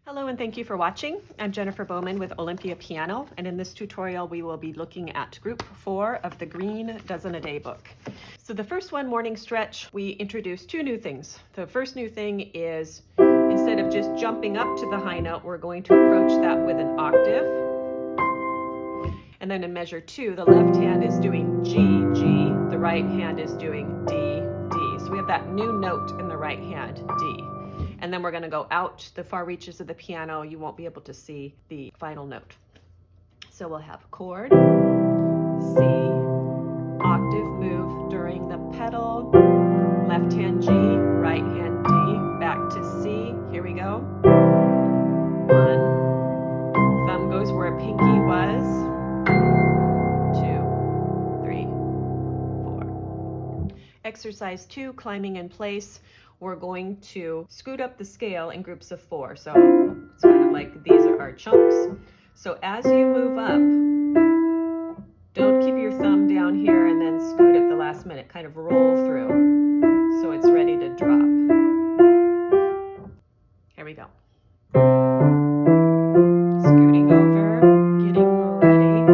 Hello and thank you for watching. I'm Jennifer Bowman with Olympia Piano, and in this tutorial we will be looking at group 4 of the Green Dozen a Day book. So the first one, morning stretch, we introduced two new things. The first new thing is instead of just jumping up to the high note, we're going to approach that with an octave. And then in measure 2, the left hand is doing G, G, the right hand is doing D, D. So we have that new note in the right hand, D. And then we're going to go out the far reaches of the piano. You won't be able to see the final note. So we'll have chord, C, octave move during the pedal, left hand G, right hand D, back to C. Here we go. 1, thumb goes where pinky was. 2, 3, 4. Exercise 2, climbing in place. We're going to scoot up the scale in groups of 4. So it's kind of like these are our chunks. So as you move up, don't keep your thumb down here and then scoot at the last minute. Kind of roll through so it's ready to drop. Here we go. Scooting over, getting ready.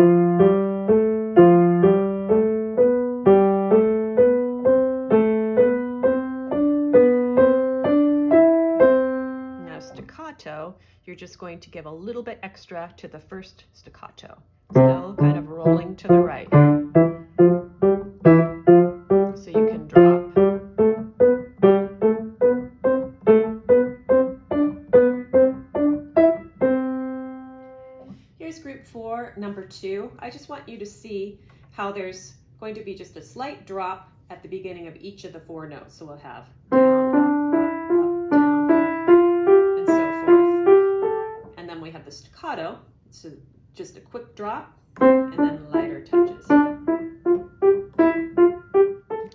Staccato, you're just going to give a little bit extra to the first staccato. Still kind of rolling to the right. So you can drop. Here's group 4, number 2. I just want you to see how there's going to be just a slight drop at the beginning of each of the 4 notes. So we'll have we have the staccato, so just a quick drop and then lighter touches.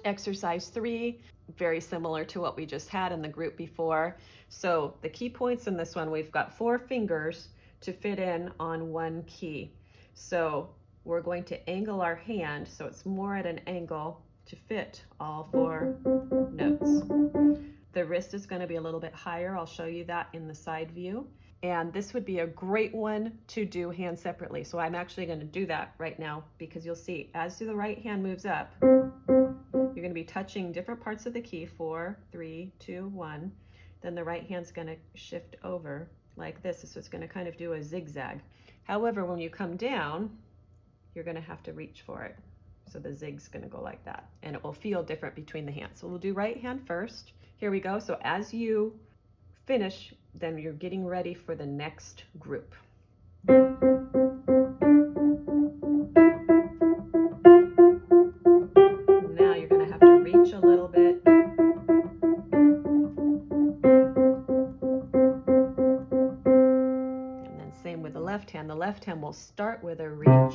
Exercise 3, very similar to what we just had in the group before. So the key points in this one, we've got 4 fingers to fit in on one key. So we're going to angle our hand so it's more at an angle to fit all 4 notes. The wrist is going to be a little bit higher. I'll show you that in the side view. And this would be a great one to do hand separately. So I'm actually going to do that right now because you'll see as the right hand moves up, you're going to be touching different parts of the key, 4, 3, 2, 1. Then the right hand's going to shift over like this. So it's going to kind of do a zigzag. However, when you come down, you're going to have to reach for it. So the zig's going to go like that. And it will feel different between the hands. So we'll do right hand first. Here we go. So as you finish, then you're getting ready for the next group. Now you're going to have to reach a little bit. And then same with the left hand. The left hand will start with a reach.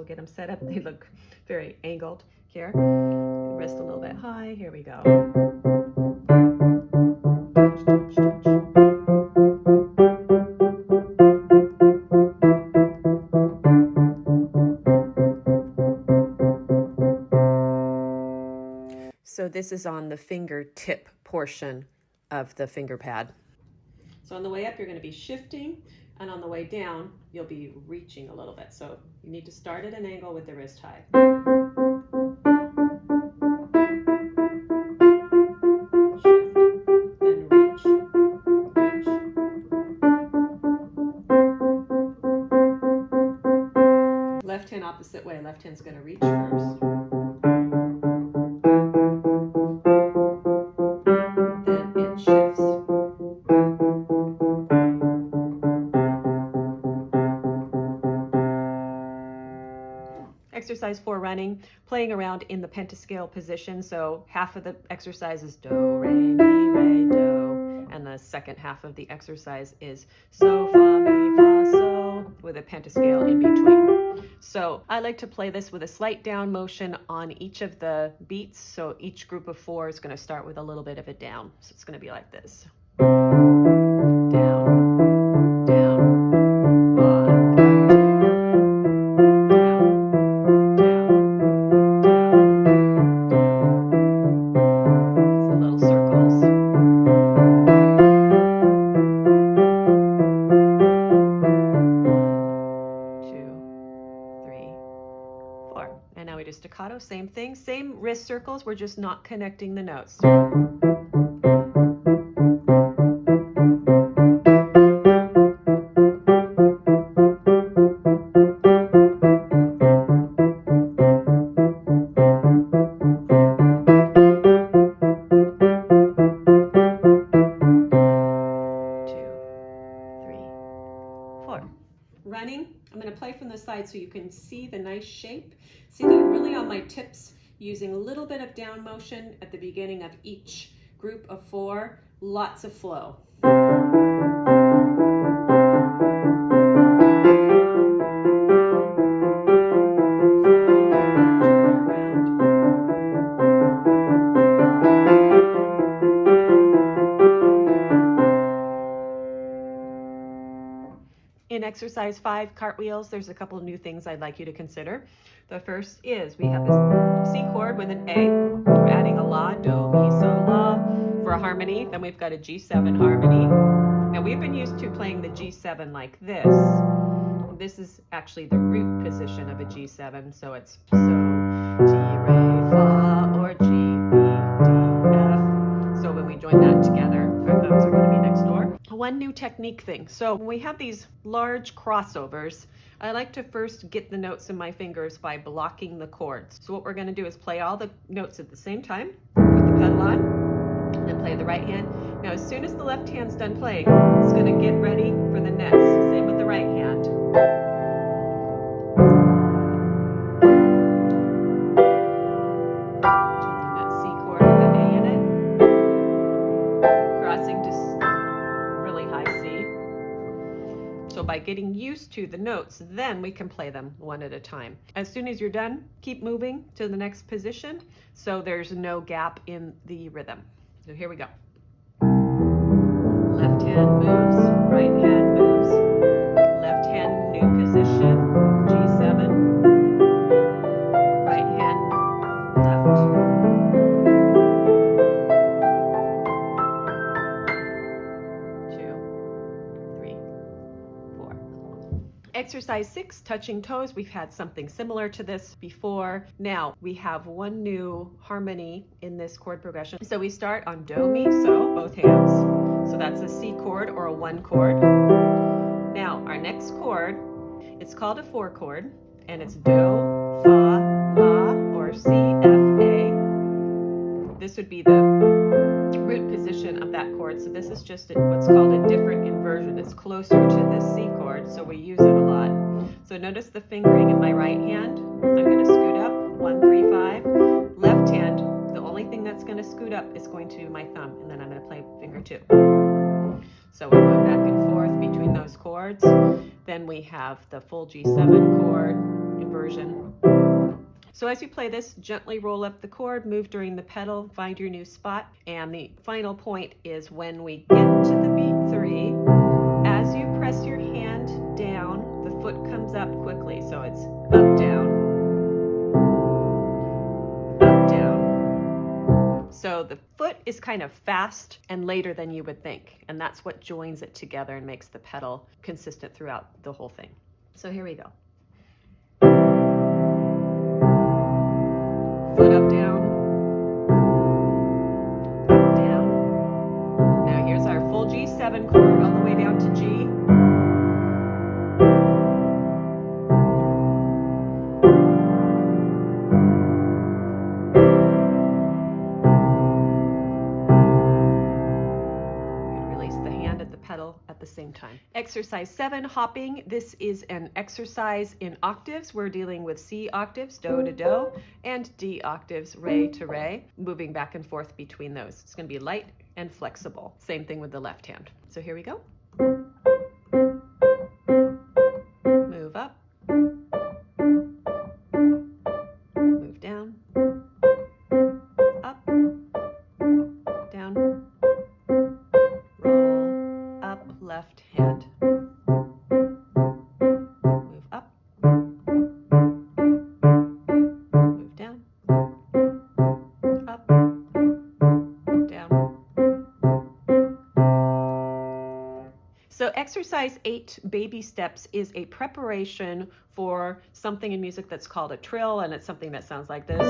Get them set up. They look very angled here. Wrist a little bit high. Here we go. Touch, touch, touch. So this is on the fingertip portion of the finger pad. So on the way up, you're going to be shifting. And on the way down, you'll be reaching a little bit. So you need to start at an angle with the wrist high. Shift, then reach, reach. Left hand opposite way. Left hand's going to reach first. Then it shifts. Exercise 4, running, playing around in the pentascale position. So half of the exercise is do, re, mi, re, do. And the second half of the exercise is so, fa, mi, fa, so, with a pentascale in between. So I like to play this with a slight down motion on each of the beats. So each group of 4 is going to start with a little bit of a down. So it's going to be like this. Down, down, circles, we're just not connecting the notes. Running, I'm going to play from the side so you can see the nice shape. See that I'm really on my tips, using a little bit of down motion at the beginning of each group of 4, lots of flow. In exercise 5, cartwheels, there's a couple of new things I'd like you to consider. The first is we have this C chord with an A. We're adding a La, Do, Mi, So, La for a harmony. Then we've got a G7 harmony. Now we've been used to playing the G7 like this. This is actually the root position of a G7, so it's So, Ti, Re, Fa, or G, B, D, F. So when we join that together, our thumbs are going to be next door. One new technique thing. So when we have these large crossovers, I like to first get the notes in my fingers by blocking the chords. So what we're going to do is play all the notes at the same time, put the pedal on, and then play the right hand. Now as soon as the left hand's done playing, it's going to get ready for the next. Same with the right hand. That C chord with an A in it, crossing to really high C. So by getting used to the notes, then we can play them one at a time. As soon as you're done, keep moving to the next position so there's no gap in the rhythm. So here we go. Left hand moves, right hand moves, left hand new position, G7, right hand left. Exercise 6, touching toes. We've had something similar to this before. Now we have one new harmony in this chord progression. So we start on Do, Mi, So, both hands. So that's a C chord or a 1 chord. Now our next chord, it's called a 4 chord, and it's Do, Fa, La, or C, F, A. This would be the root position of that chord. So this is just what's called a different inversion. It's closer to this C chord, so we use it a lot. So notice the fingering in my right hand. I'm going to scoot up, 1, 3, 5. Left hand, the only thing that's going to scoot up is going to be my thumb, and then I'm going to play finger 2. So we're going back and forth between those chords. Then we have the full G7 chord inversion. So as you play this, gently roll up the chord, move during the pedal, find your new spot. And the final point is when we get to the beat 3, as you press your hand down, the foot comes up quickly. So it's up, down, up, down. So the foot is kind of fast and later than you would think. And that's what joins it together and makes the pedal consistent throughout the whole thing. So here we go. Foot up, down, up, down. Now here's our full G7 chord all the way down to G. Release the hand at the pedal at the same time. Exercise 7, hopping. This is an exercise in octaves. We're dealing with C octaves, Do to Do, and D octaves, Re to Re, moving back and forth between those. It's going to be light and flexible. Same thing with the left hand. So here we go. Move up. Move down. Up. Down. Roll up, left hand. Move up. Move down. Up. Down. So exercise 8, baby steps, is a preparation for something in music that's called a trill, and it's something that sounds like this.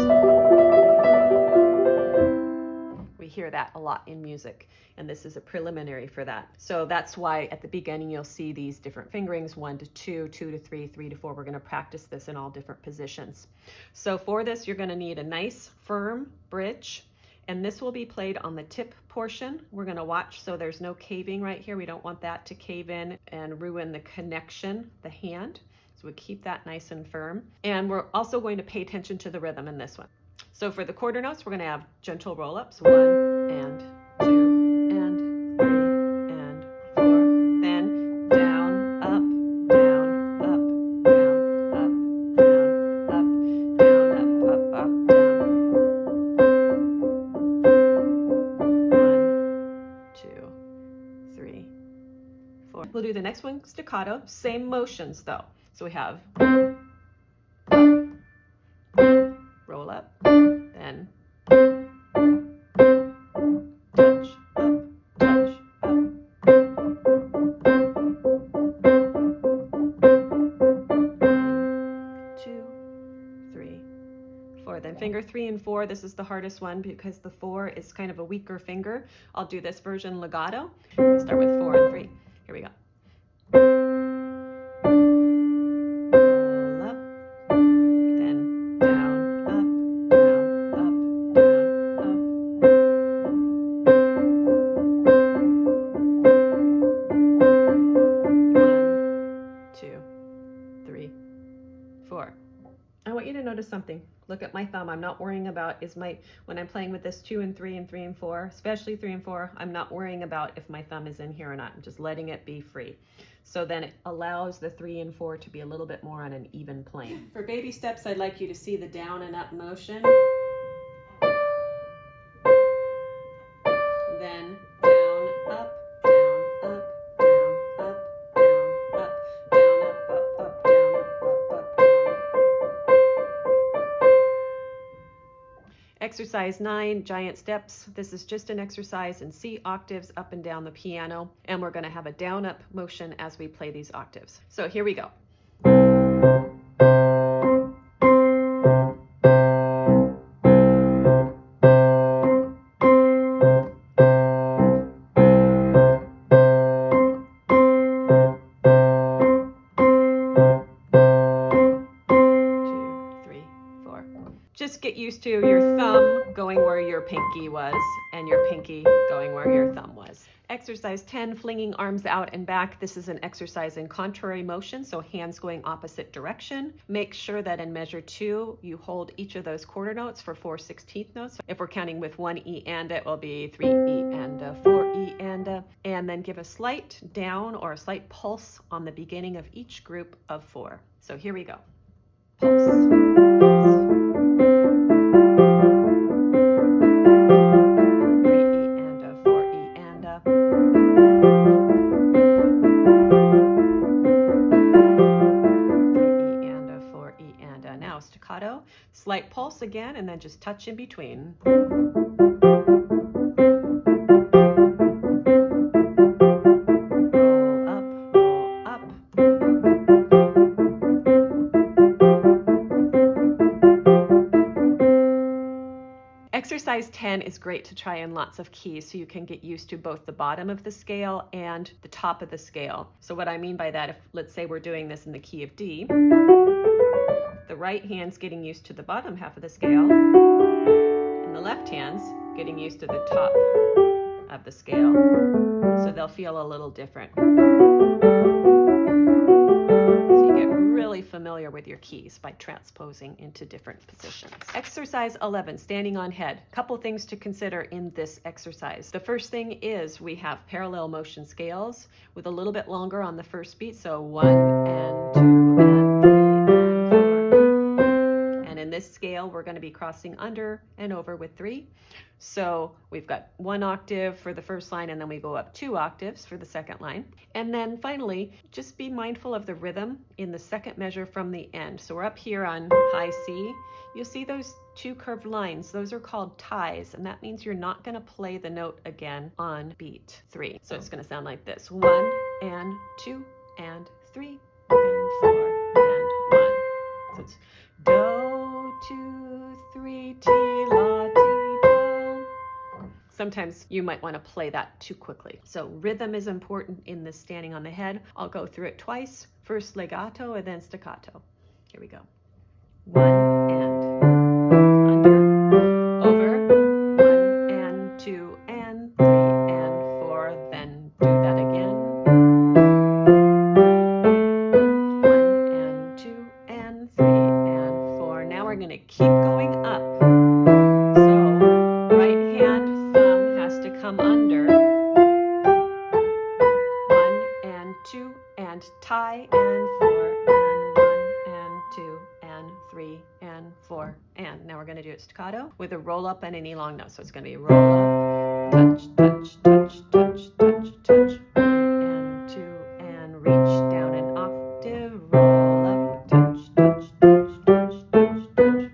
hear that a lot in music, and this is a preliminary for that. So that's why at the beginning you'll see these different fingerings, 1 to 2, 2 to 3, 3 to 4. We're going to practice this in all different positions. So for this, you're going to need a nice firm bridge, and this will be played on the tip portion. We're going to watch so there's no caving right here. We don't want that to cave in and ruin the connection, the hand. So we keep that nice and firm. And we're also going to pay attention to the rhythm in this one. So for the quarter notes, we're going to have gentle roll-ups, 1 and 2 and 3 and 4. Then down, up, down, up, down, up, down, up, down, up, down. 1, 2, 3, 4. We'll do the next one staccato, same motions though. So we have roll up, then touch, up, touch, up. 1, 2, 3, 4. Then finger 3 and 4. This is the hardest one because the 4 is kind of a weaker finger. I'll do this version legato. We'll start with 4 and 3. Here we go. I want you to notice something. Look at my thumb. I'm not worrying about when I'm playing with this 2 and 3 and 3 and 4, especially 3 and 4, I'm not worrying about if my thumb is in here or not. I'm just letting it be free. So then it allows the 3 and 4 to be a little bit more on an even plane. For baby steps, I'd like you to see the down and up motion. Then down, up, down, up, down, up, down, up, down, up, up, up, down, up, up, up, down. Exercise 9, giant steps. This is just an exercise in C octaves up and down the piano, and we're going to have a down-up motion as we play these octaves. So here we go. Just get used to your thumb going where your pinky was and your pinky going where your thumb was. Exercise 10, flinging arms out and back. This is an exercise in contrary motion, so hands going opposite direction. Make sure that in measure 2, you hold each of those quarter notes for 4/16 notes. If we're counting with 1 E and it will be 3 E and 4 E and then give a slight down or a slight pulse on the beginning of each group of 4. So here we go. Pulse. Staccato, slight pulse again, and then just touch in between. Roll up, roll up. Exercise 10 is great to try in lots of keys so you can get used to both the bottom of the scale and the top of the scale. So what I mean by that, if let's say we're doing this in the key of D, the right hand's getting used to the bottom half of the scale, and the left hand's getting used to the top of the scale. So they'll feel a little different. So you get really familiar with your keys by transposing into different positions. Exercise 11, standing on head. Couple things to consider in this exercise. The first thing is we have parallel motion scales with a little bit longer on the first beat, so 1 and 2 and 3. In this scale, we're going to be crossing under and over with 3. So we've got 1 octave for the first line, and then we go up 2 octaves for the second line. And then finally, just be mindful of the rhythm in the second measure from the end. So we're up here on high C. You'll see those 2 curved lines. Those are called ties, and that means you're not going to play the note again on beat 3. So it's going to sound like this: 1 and 2 and 3 and 4 and 1. So it's do, 2, 3, ti, la, ti, do. sometimes you might want to play that too quickly. So rhythm is important in this standing on the head. I'll go through it twice. First legato and then staccato. Here we go. 1 and under, over, 1 and 2 and 3 and 4, then do that again. 1 and 2 and 3 and 4. Now we're going to keep going up. So right hand thumb has to come under. 1 and 2 and tie and 4 and 1 and 2 and 3 and 4 and now we're going to do it staccato with a roll up and an E long note. So it's going to be roll up, touch, touch, touch, touch, touch, touch, 1 and 2 and reach down an octave, roll up, touch, touch, touch, touch, touch, touch.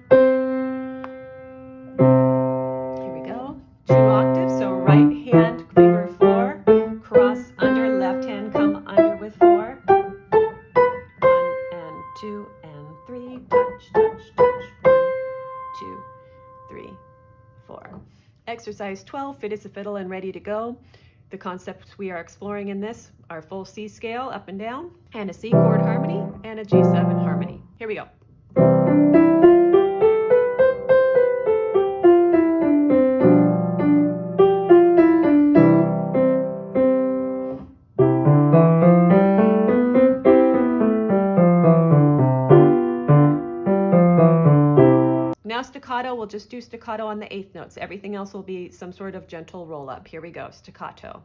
Here we go. 2 octaves. So right hand finger 4, cross under, left hand come under with 4. 1 and 2 and 3, touch, touch, touch, 1, 2, 3, 4. Exercise 12, fit as a fiddle and ready to go. The concepts we are exploring in this are full C scale, up and down, and a C chord harmony, and a G7 harmony. Here we go. Now staccato, we'll just do staccato on the 8th notes. Everything else will be some sort of gentle roll up. Here we go, staccato.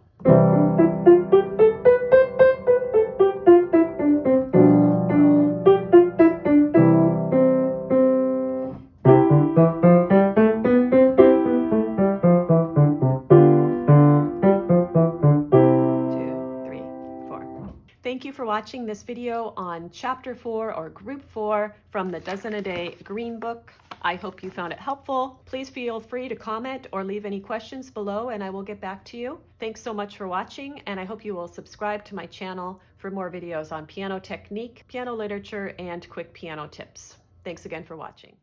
Thank you for watching this video on Chapter 4 or Group 4 from the Dozen a Day Green Book. I hope you found it helpful. Please feel free to comment or leave any questions below and I will get back to you. Thanks so much for watching, and I hope you will subscribe to my channel for more videos on piano technique, piano literature, and quick piano tips. Thanks again for watching.